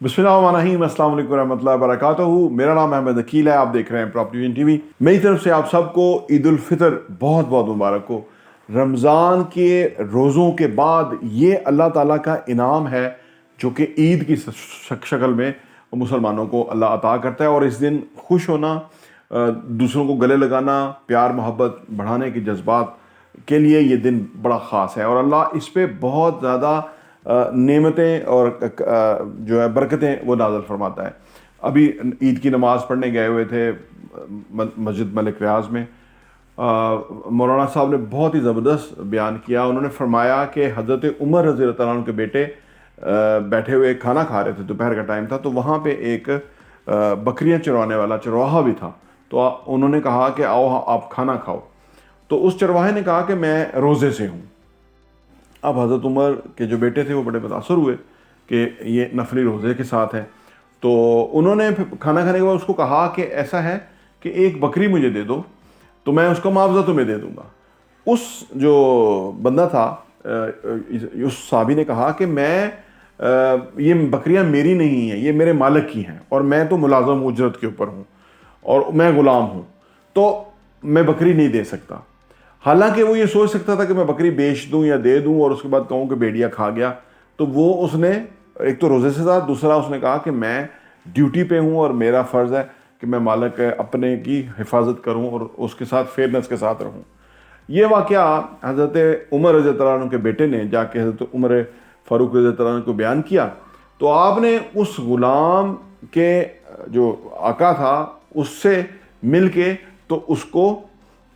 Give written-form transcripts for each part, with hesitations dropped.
बिस्मिल्लाहिर्रहमानिर्रहीम, अस्सलाम वालेकुम रहमतुल्लाहि व बरकातहू। मेरा नाम अहमद अकील है, आप देख रहे हैं प्रॉपर्टी विजन टीवी। मेरी तरफ से आप सबको ईद उल फितर बहुत बहुत मुबारक हो। रमज़ान के रोज़ों के बाद ये अल्लाह ताला का इनाम है जो कि ईद की शक्ल में मुसलमानों को अल्लाह अता करता है। और इस दिन खुश होना, दूसरों को गले लगाना, प्यार मोहब्बत बढ़ाने के जज्बात के लिए ये दिन बड़ा ख़ास है। और अल्लाह इस पर बहुत ज़्यादा नेमतें और जो है बरकतें वो नाज़िल फरमाता है। अभी ईद की नमाज़ पढ़ने गए हुए थे मस्जिद मलिक रियाज में। मौलाना साहब ने बहुत ही ज़बरदस्त बयान किया। उन्होंने फरमाया कि हज़रत उमर रज़ी अल्लाह अन्हु के बेटे बैठे हुए खाना खा रहे थे, दोपहर का टाइम था, तो वहाँ पे एक बकरियाँ चरवाने वाला चरवाहा भी था। तो उन्होंने कहा कि आओ आप खाना खाओ। तो उस चरवाहे ने कहा कि मैं रोज़े से हूँ। अब हज़रत उमर के जो बेटे थे वो बड़े मुतासर हुए कि ये नफली रोज़े के साथ है। तो उन्होंने खाना खाने के बाद उसको कहा कि ऐसा है कि एक बकरी मुझे दे दो तो मैं उसका मुआवजा तुम्हें दे दूँगा। उस जो बंदा था, उस साहबी ने कहा कि ये बकरियां मेरी नहीं हैं, ये मेरे मालिक की हैं और मैं तो मुलाज़म उजरत के ऊपर हूँ और मैं ग़ुलाम हूँ, तो मैं बकरी नहीं दे सकता। हालांकि वो ये सोच सकता था कि मैं बकरी बेच दूं या दे दूं और उसके बाद कहूं कि भेड़िया खा गया। तो वो उसने एक तो रोज़े से था, दूसरा उसने कहा कि मैं ड्यूटी पे हूं और मेरा फ़र्ज़ है कि मैं मालिक अपने की हिफाजत करूं और उसके साथ फेयरनेस के साथ रहूं। ये वाक़या हज़रत उमर रज़ी अल्लाह अन्हु के बेटे ने जाके हज़रत उमर फ़ारूक रज़ी अल्लाह अन्हु को बयान किया। तो आपने उस ग़ुलाम के जो आका था उससे मिल के तो उसको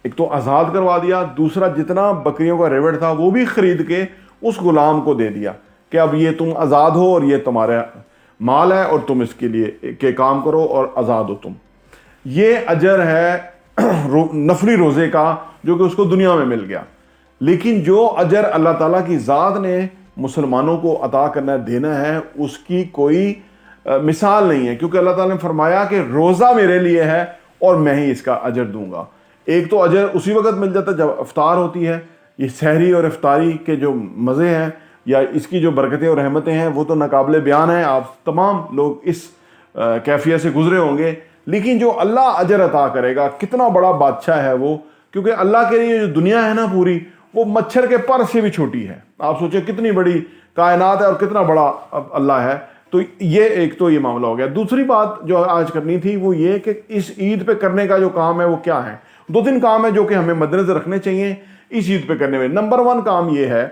एक तो आज़ाद करवा दिया, दूसरा जितना बकरियों का रेवड़ था वो भी ख़रीद के उस ग़ुलाम को दे दिया कि अब ये तुम आज़ाद हो और ये तुम्हारा माल है और तुम इसके लिए के काम करो और आज़ाद हो तुम। ये अजर है नफली रोज़े का जो कि उसको दुनिया में मिल गया। लेकिन जो अजर अल्लाह ताला की ज़ात ने मुसलमानों को अता करना देना है उसकी कोई मिसाल नहीं है, क्योंकि अल्लाह ताला ने फरमाया कि रोज़ा मेरे लिए है और मैं ही इसका अजर दूंगा। एक तो अजर उसी वक्त मिल जाता है जब इफ्तार होती है। ये सहरी और इफ्तारी के जो मज़े हैं या इसकी जो बरकतें और रहमतें हैं वो तो नाकाबिले बयान हैं। आप तमाम लोग इस कैफियत से गुजरे होंगे। लेकिन जो अल्लाह अजर अता करेगा, कितना बड़ा बादशाह है वो, क्योंकि अल्लाह के लिए जो दुनिया है ना पूरी, वो मच्छर के पर से भी छोटी है। आप सोचिए कितनी बड़ी कायनात है और कितना बड़ा अल्लाह है। तो ये एक तो ये मामला हो गया। दूसरी बात जो आज करनी थी वो ये कि इस ईद पे करने का जो काम है वो क्या है। दो तीन काम है जो कि हमें मद्देनजर रखने चाहिए इस ईद पे करने में। नंबर वन काम ये है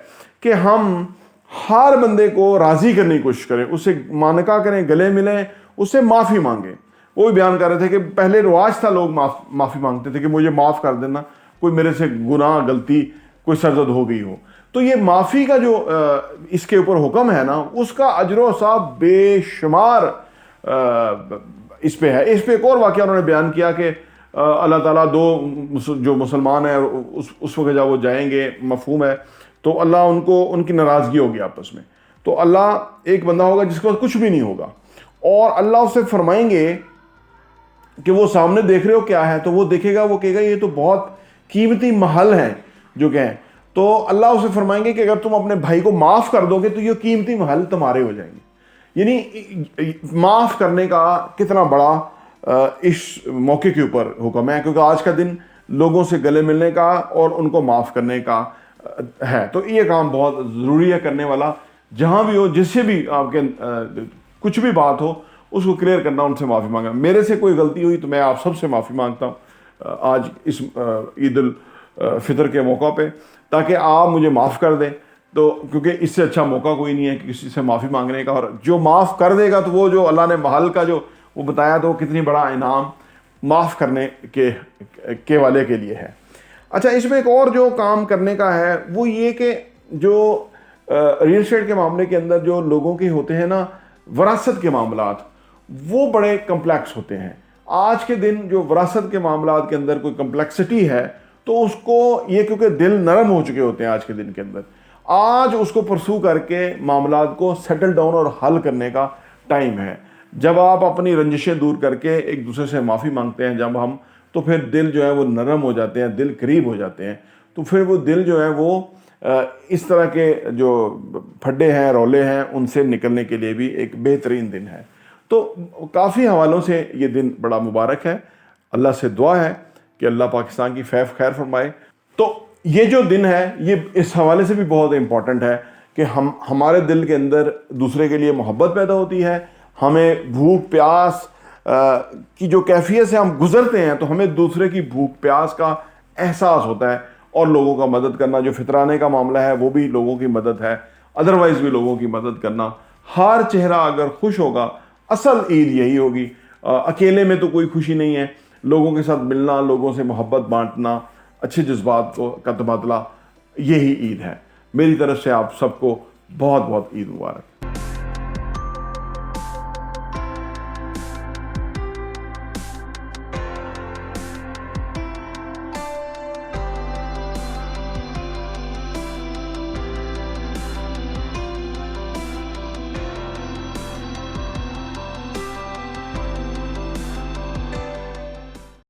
कि हम हर बंदे को राज़ी करने की कोशिश करें, उससे मानका करें, गले मिलें, उससे माफ़ी मांगें। वो भी बयान कर रहे थे कि पहले रिवाज था, लोग माफ़ी मांगते थे कि मुझे माफ़ कर देना, कोई मेरे से गुनाह गलती कोई सरजद हो गई हो। तो ये माफ़ी का जो इसके ऊपर हुक्म है ना, उसका अजर साहब बेशुमार इस पे है। इस पे एक और वाक़या उन्होंने बयान किया कि अल्लाह ताला दो जो मुसलमान है उस वक्त जब वो जाएंगे, मफहूम है, तो अल्लाह उनको उनकी नाराज़गी होगी आपस में। तो अल्लाह एक बंदा होगा जिसके पास कुछ भी नहीं होगा और अल्लाह उससे फरमाएंगे कि वो सामने देख रहे हो क्या है, तो वो देखेगा, वो कहेगा ये तो बहुत कीमती महल है जो कहें। तो अल्लाह उसे फरमाएंगे कि अगर तुम अपने भाई को माफ़ कर दोगे तो ये कीमती महल तुम्हारे हो जाएंगे। यानी माफ़ करने का कितना बड़ा इस मौके के ऊपर हुक्म है, क्योंकि आज का दिन लोगों से गले मिलने का और उनको माफ़ करने का है। तो ये काम बहुत ज़रूरी है करने वाला। जहाँ भी हो, जिससे भी आपके कुछ भी बात हो, उसको क्लियर करना, उनसे माफ़ी मांगना। मेरे से कोई गलती हुई तो मैं आप सबसे माफ़ी मांगता हूँ आज इस ईद उल फितर के मौका पे, ताकि आप मुझे माफ़ कर दें। तो क्योंकि इससे अच्छा मौका कोई नहीं है कि किसी से माफ़ी मांगने का। और जो माफ़ कर देगा तो वो जो अल्लाह ने महल का जो वो बताया, तो कितनी बड़ा इनाम माफ़ करने के वाले के लिए है। अच्छा, इसमें एक और जो काम करने का है वो ये कि जो रियल एस्टेट के मामले के अंदर जो लोगों के होते हैं ना वरासत के मामलात, वो बड़े कम्प्लेक्स होते हैं। आज के दिन जो वरासत के मामलात के अंदर कोई कम्प्लेक्सिटी है तो उसको ये, क्योंकि दिल नरम हो चुके होते हैं आज के दिन के अंदर, आज उसको परसू करके मामलात को सेटल डाउन और हल करने का टाइम है। जब आप अपनी रंजिशें दूर करके एक दूसरे से माफ़ी मांगते हैं जब हम, तो फिर दिल जो है वो नरम हो जाते हैं, दिल करीब हो जाते हैं। तो फिर वो दिल जो है वो اس طرح کے جو پھڈے ہیں رولے ہیں ان سے نکلنے کے لیے بھی ایک بہترین دن ہے. تو کافی حوالوں سے یہ دن بڑا مبارک ہے. اللہ سے دعا ہے کہ اللہ پاکستان کی فیض خیر فرمائے. تو یہ جو دن ہے یہ اس حوالے سے بھی بہت امپورٹنٹ ہے کہ ہمارے دل کے اندر دوسرے کے لیے محبت پیدا ہوتی ہے. ہمیں بھوک پیاس کی جو کیفیت سے ہم گزرتے ہیں تو ہمیں دوسرے کی بھوک پیاس کا احساس ہوتا ہے, اور لوگوں کا مدد کرنا, جو فطرانے کا معاملہ ہے وہ بھی لوگوں کی مدد ہے, ادروائز بھی لوگوں کی مدد کرنا. ہر چہرہ اگر خوش ہوگا, اصل عید یہی ہوگی. اکیلے میں تو کوئی خوشی نہیں ہے. لوگوں کے ساتھ ملنا, لوگوں سے محبت بانٹنا, اچھے جذبات کا تبادلہ, یہی عید ہے. میری طرف سے آپ سب کو بہت بہت عید مبارک.